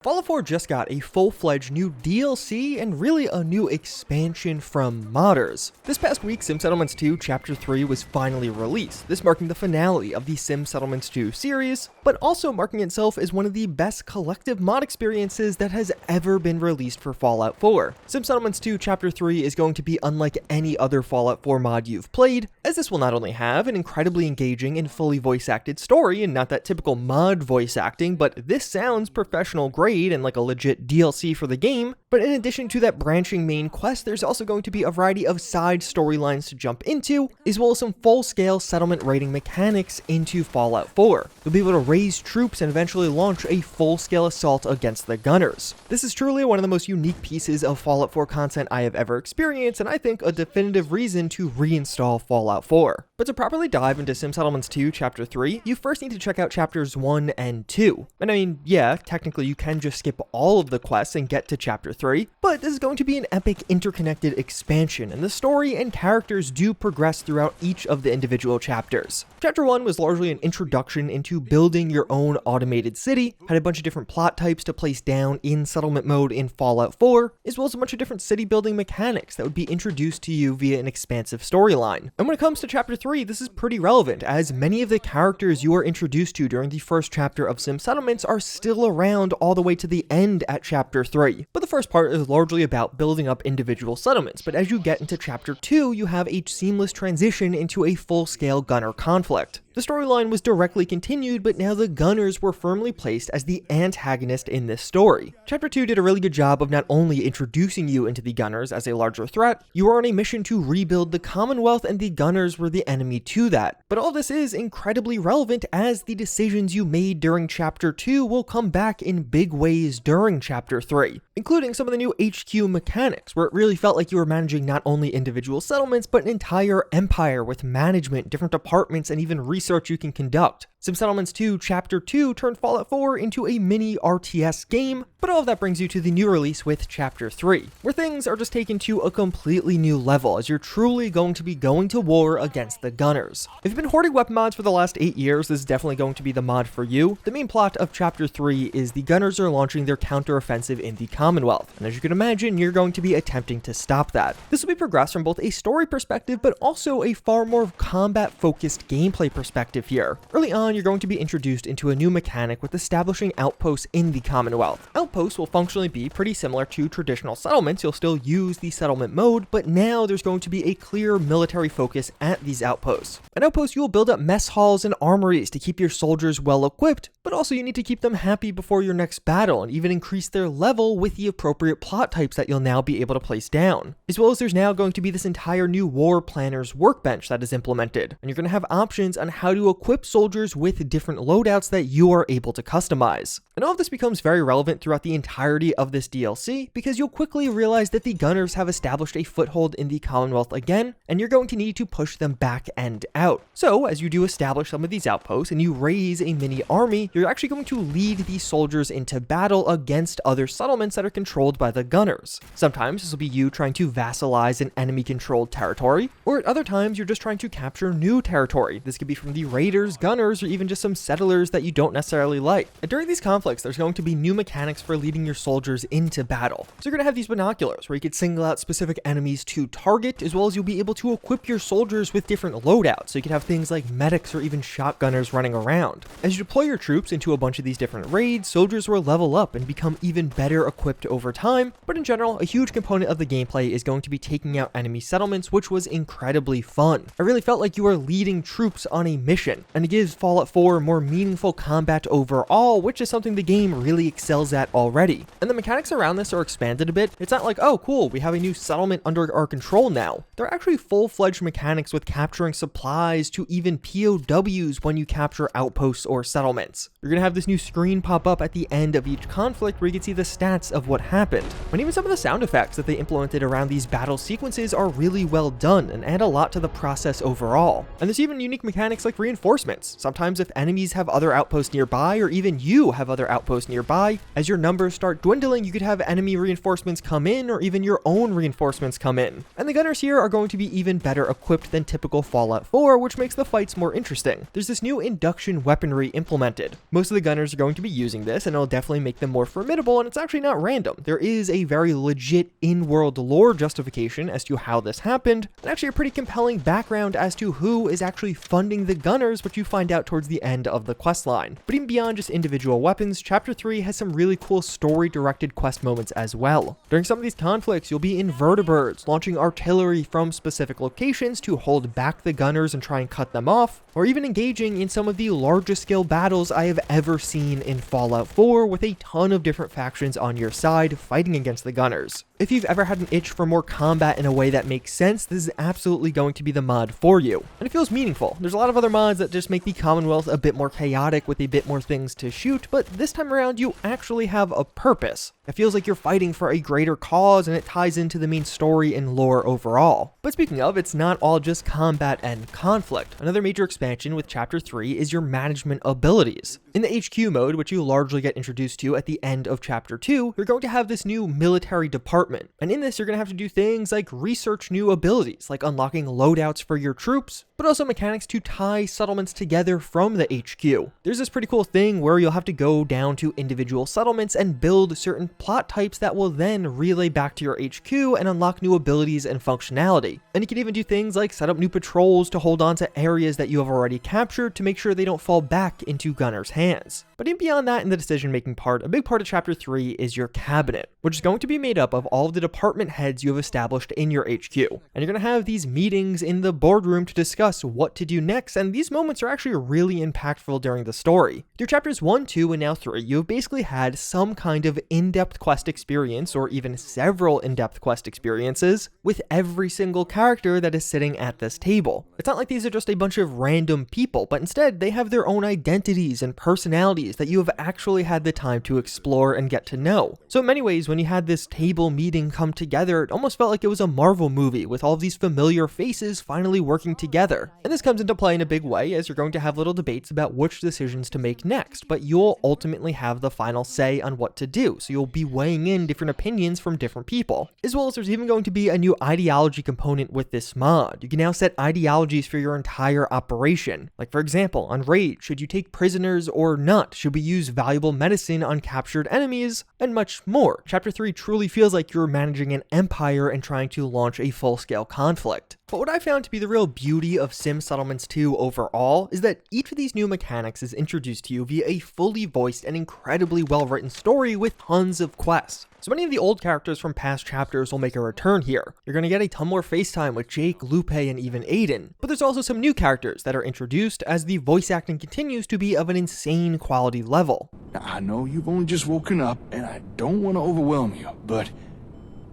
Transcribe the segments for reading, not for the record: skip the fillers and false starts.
Fallout 4 just got a full-fledged new DLC and really a new expansion from modders. This past week, Sim Settlements 2 Chapter 3 was finally released, this marking the finale of the Sim Settlements 2 series, but also marking itself as one of the best collective mod experiences that has ever been released for Fallout 4. Sim Settlements 2 Chapter 3 is going to be unlike any other Fallout 4 mod you've played, as this will not only have an incredibly engaging and fully voice-acted story, and not that typical mod voice acting, but this sounds professional grade and like a legit DLC for the game, but in addition to that branching main quest, there's also going to be a variety of side storylines to jump into, as well as some full-scale settlement raiding mechanics into Fallout 4. You'll be able to raise troops and eventually launch a full-scale assault against the Gunners. This is truly one of the most unique pieces of Fallout 4 content I have ever experienced, and I think a definitive reason to reinstall Fallout 4. But to properly dive into Sim Settlements 2 Chapter 3, you first need to check out Chapters 1 and 2. And I mean, yeah, technically you can just skip all of the quests and get to Chapter 3, but this is going to be an epic interconnected expansion, and the story and characters do progress throughout each of the individual chapters. Chapter 1 was largely an introduction into building your own automated city, had a bunch of different plot types to place down in settlement mode in Fallout 4, as well as a bunch of different city building mechanics that would be introduced to you via an expansive storyline. And when it comes to Chapter 3, this is pretty relevant, as many of the characters you are introduced to during the first chapter of Sim Settlements are still around all the way to the end at Chapter 3. But the first part is largely about building up individual settlements, but as you get into Chapter 2, you have a seamless transition into a full-scale gunner conflict. The storyline was directly continued, but now the Gunners were firmly placed as the antagonist in this story. Chapter 2 did a really good job of not only introducing you into the Gunners as a larger threat, you were on a mission to rebuild the Commonwealth and the Gunners were the enemy to that. But all this is incredibly relevant as the decisions you made during Chapter 2 will come back in big ways during Chapter 3, including some of the new HQ mechanics, where it really felt like you were managing not only individual settlements, but an entire empire with management, different departments, and even research you can conduct. Sim Settlements 2 Chapter 2 turned Fallout 4 into a mini RTS game, but all of that brings you to the new release with Chapter 3, where things are just taken to a completely new level as you're truly going to be going to war against the Gunners. If you've been hoarding weapon mods for the last 8 years, this is definitely going to be the mod for you. The main plot of Chapter 3 is the Gunners are launching their counter-offensive in the Commonwealth, and as you can imagine, you're going to be attempting to stop that. This will be progressed from both a story perspective, but also a far more combat-focused gameplay perspective here. Early on, you're going to be introduced into a new mechanic with establishing outposts in the Commonwealth. Outposts will functionally be pretty similar to traditional settlements. You'll still use the settlement mode, but now there's going to be a clear military focus at these outposts. At outposts, you will build up mess halls and armories to keep your soldiers well equipped, but also you need to keep them happy before your next battle and even increase their level with the appropriate plot types that you'll now be able to place down. As well as there's now going to be this entire new War Planner's workbench that is implemented, and you're going to have options on how to equip soldiers with different loadouts that you are able to customize. And all of this becomes very relevant throughout the entirety of this DLC because you'll quickly realize that the Gunners have established a foothold in the Commonwealth again, and you're going to need to push them back and out. So as you do establish some of these outposts and you raise a mini army, you're actually going to lead these soldiers into battle against other settlements that are controlled by the Gunners. Sometimes this will be you trying to vassalize an enemy-controlled territory, or at other times you're just trying to capture new territory. This could be from the Raiders, Gunners, or even just some settlers that you don't necessarily like. And during these conflicts, there's going to be new mechanics for leading your soldiers into battle. So you're going to have these binoculars where you could single out specific enemies to target, as well as you'll be able to equip your soldiers with different loadouts. So you could have things like medics or even shotgunners running around. As you deploy your troops into a bunch of these different raids, soldiers will level up and become even better equipped over time. But in general, a huge component of the gameplay is going to be taking out enemy settlements, which was incredibly fun. I really felt like you were leading troops on a mission, and it gives Fallout 4 more meaningful combat overall, which is something the game really excels at already. And the mechanics around this are expanded a bit. It's not like, oh cool, we have a new settlement under our control now. They're actually full-fledged mechanics with capturing supplies to even POWs when you capture outposts or settlements. You're gonna have this new screen pop up at the end of each conflict where you can see the stats of what happened. And even some of the sound effects that they implemented around these battle sequences are really well done and add a lot to the process overall. And there's even unique mechanics like like reinforcements. Sometimes if enemies have other outposts nearby, or even you have other outposts nearby, as your numbers start dwindling, you could have enemy reinforcements come in, or even your own reinforcements come in. And the gunners here are going to be even better equipped than typical Fallout 4, which makes the fights more interesting. There's this new induction weaponry implemented. Most of the gunners are going to be using this, and it'll definitely make them more formidable, and it's actually not random. There is a very legit in-world lore justification as to how this happened, and actually a pretty compelling background as to who is actually funding the gunners, which you find out towards the end of the questline. But even beyond just individual weapons, Chapter 3 has some really cool story-directed quest moments as well. During some of these conflicts, you'll be invertebrates, launching artillery from specific locations to hold back the gunners and try and cut them off, or even engaging in some of the largest scale battles I have ever seen in Fallout 4 with a ton of different factions on your side fighting against the gunners. If you've ever had an itch for more combat in a way that makes sense, this is absolutely going to be the mod for you. And it feels meaningful. There's a lot of other mods that just make the Commonwealth a bit more chaotic with a bit more things to shoot, but this time around you actually have a purpose. It feels like you're fighting for a greater cause, and it ties into the main story and lore overall. But speaking of, it's not all just combat and conflict. Another major expansion with Chapter 3 is your management abilities. In the HQ mode, which you largely get introduced to at the end of Chapter 2, you're going to have this new military department. And in this, you're going to have to do things like research new abilities, like unlocking loadouts for your troops, but also mechanics to tie settlements together from the HQ. There's this pretty cool thing where you'll have to go down to individual settlements and build certain plot types that will then relay back to your HQ and unlock new abilities and functionality. And you can even do things like set up new patrols to hold on to areas that you have already captured to make sure they don't fall back into gunners' hands. But even beyond that, in the decision-making part, a big part of Chapter 3 is your cabinet, which is going to be made up of all of the department heads you have established in your HQ. And you're going to have these meetings in the boardroom to discuss what to do next, and these moments are actually really impactful during the story. Through Chapters 1, 2, and now 3, you have basically had some kind of in-depth quest experience, or even several in-depth quest experiences, with every single character that is sitting at this table. It's not like these are just a bunch of random people, but instead they have their own identities and personalities that you have actually had the time to explore and get to know. So in many ways, when you had this table meeting come together, it almost felt like it was a Marvel movie with all of these familiar faces finally working together. And this comes into play in a big way, as you're going to have little debates about which decisions to make next, but you'll ultimately have the final say on what to do, so you'll be weighing in different opinions from different people. As well as there's even going to be a new ideology component with this mod. You can now set ideologies for your entire operation. Like for example, on Raid, should you take prisoners or not? Should we use valuable medicine on captured enemies? And much more. Chapter 3 truly feels like you're managing an empire and trying to launch a full-scale conflict. But what I found to be the real beauty of Sim Settlements 2 overall is that each of these new mechanics is introduced to you via a fully voiced and incredibly well-written story with tons of quests. So many of the old characters from past chapters will make a return here. You're going to get a ton more face time with Jake, Lupe, and even Aiden. But there's also some new characters that are introduced as the voice acting continues to be of an insane quality level. Now, I know you've only just woken up, and I don't want to overwhelm you, but,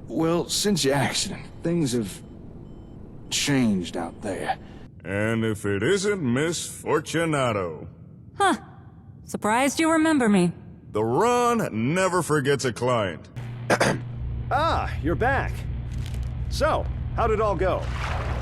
well, since your accident, things have changed out there. And if it isn't Miss Fortunato. Huh. Surprised you remember me. The Ron never forgets a client. Ah, you're back. So, how did it all go?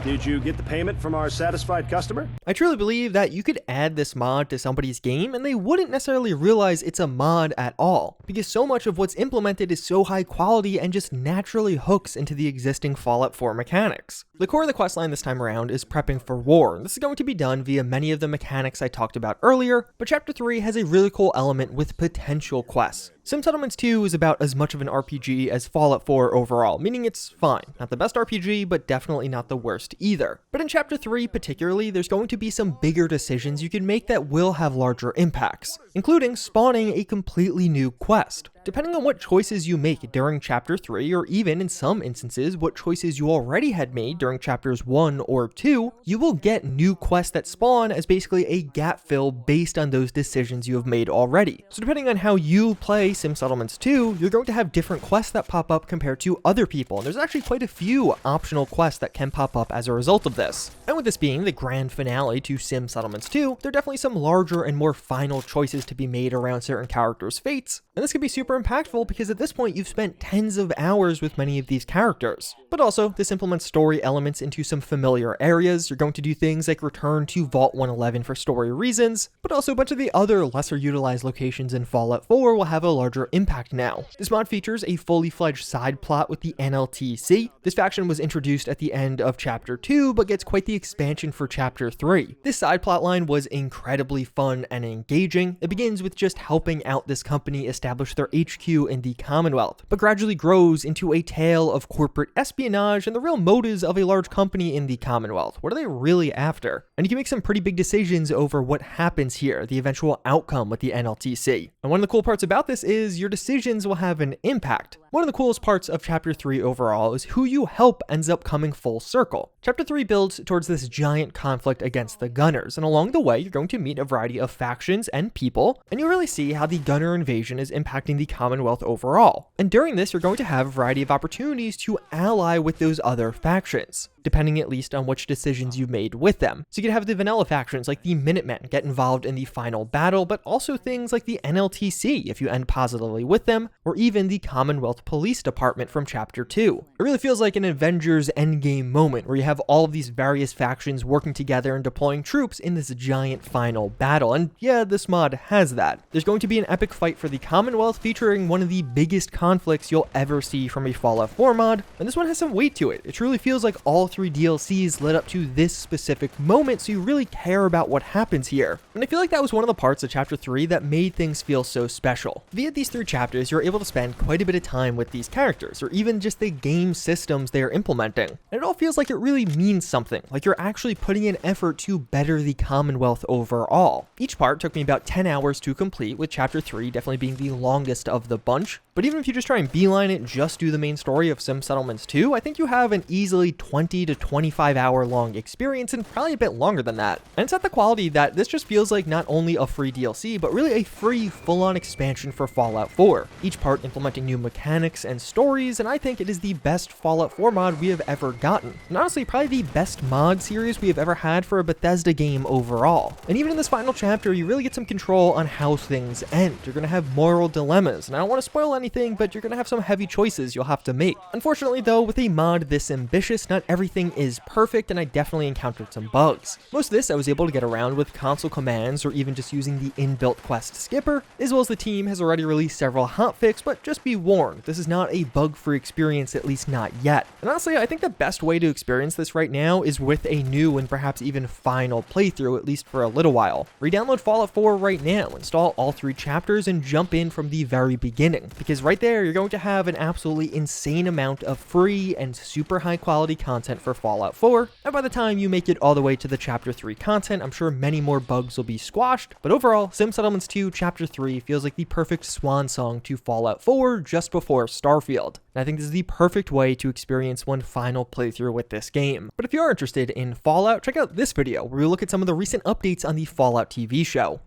Did you get the payment from our satisfied customer? I truly believe that you could add this mod to somebody's game and they wouldn't necessarily realize it's a mod at all, because so much of what's implemented is so high quality and just naturally hooks into the existing Fallout 4 mechanics. The core of the questline this time around is prepping for war, and this is going to be done via many of the mechanics I talked about earlier, but Chapter 3 has a really cool element with potential quests. Sim Settlements 2 is about as much of an RPG as Fallout 4 overall, meaning it's fine. Not the best RPG, but definitely not the worst either. But in Chapter 3 particularly, there's going to be some bigger decisions you can make that will have larger impacts, including spawning a completely new quest. Depending on what choices you make during Chapter 3, or even in some instances, what choices you already had made during Chapters 1 or 2, you will get new quests that spawn as basically a gap fill based on those decisions you have made already. So depending on how you play Sim Settlements 2, you're going to have different quests that pop up compared to other people, and there's actually quite a few optional quests that can pop up as a result of this. And with this being the grand finale to Sim Settlements 2, there are definitely some larger and more final choices to be made around certain characters' fates, And this can be super impactful because at this point you've spent tens of hours with many of these characters. But also, this implements story elements into some familiar areas. You're going to do things like return to Vault 111 for story reasons, but also a bunch of the other lesser utilized locations in Fallout 4 will have a larger impact now. This mod features a fully fledged side plot with the NLTC. This faction was introduced at the end of Chapter 2, but gets quite the expansion for Chapter 3. This side plot line was incredibly fun and engaging. It begins with just helping out this company establish their HQ in the Commonwealth, but gradually grows into a tale of corporate espionage and the real motives of a large company in the Commonwealth. What are they really after? And you can make some pretty big decisions over what happens here, the eventual outcome with the NLTC. And one of the cool parts about this is your decisions will have an impact. One of the coolest parts of Chapter 3 overall is who you help ends up coming full circle. Chapter 3 builds towards this giant conflict against the Gunners, and along the way you're going to meet a variety of factions and people, and you'll really see how the Gunner invasion is impacting the Commonwealth overall. And during this, you're going to have a variety of opportunities to ally with those other factions, depending at least on which decisions you made with them. So you could have the vanilla factions like the Minutemen get involved in the final battle, but also things like the NLTC if you end positively with them, or even the Commonwealth Police Department from Chapter 2. It really feels like an Avengers Endgame moment where you have all of these various factions working together and deploying troops in this giant final battle. And yeah, this mod has that. There's going to be an epic fight for the Commonwealth featuring one of the biggest conflicts you'll ever see from a Fallout 4 mod, and this one has some weight to it. It truly feels like all 3 DLCs led up to this specific moment, so you really care about what happens here. And I feel like that was one of the parts of Chapter 3 that made things feel so special. Via these 3 chapters, you're able to spend quite a bit of time with these characters, or even just the game systems they are implementing. And it all feels like it really means something, like you're actually putting in effort to better the Commonwealth overall. Each part took me about 10 hours to complete, with Chapter 3 definitely being the longest of the bunch. But even if you just try and beeline it, just do the main story of Sim Settlements 2, I think you have an easily 20 to 25 hour long experience, and probably a bit longer than that. And it's at the quality that this just feels like not only a free DLC, but really a free full-on expansion for Fallout 4. Each part implementing new mechanics and stories, and I think it is the best Fallout 4 mod we have ever gotten. And honestly, probably the best mod series we have ever had for a Bethesda game overall. And even in this final chapter, you really get some control on how things end. You're going to have moral dilemmas, and I don't want to spoil anything, but you're going to have some heavy choices you'll have to make. Unfortunately though, with a mod this ambitious, not everything is perfect, and I definitely encountered some bugs. Most of this I was able to get around with console commands or even just using the inbuilt quest skipper, as well as the team has already released several hotfixes, but just be warned, this is not a bug-free experience, at least not yet. And honestly, I think the best way to experience this right now is with a new and perhaps even final playthrough, at least for a little while. Re-download Fallout 4 right now, install all 3 chapters, and jump in from the very beginning, because right there you're going to have an absolutely insane amount of free and super high quality content for Fallout 4, and by the time you make it all the way to the Chapter 3 content, I'm sure many more bugs will be squashed. But overall, Sim Settlements 2 Chapter 3 feels like the perfect swan song to Fallout 4 just before Starfield. And I think this is the perfect way to experience one final playthrough with this game. But if you are interested in Fallout, check out this video where we look at some of the recent updates on the Fallout TV show.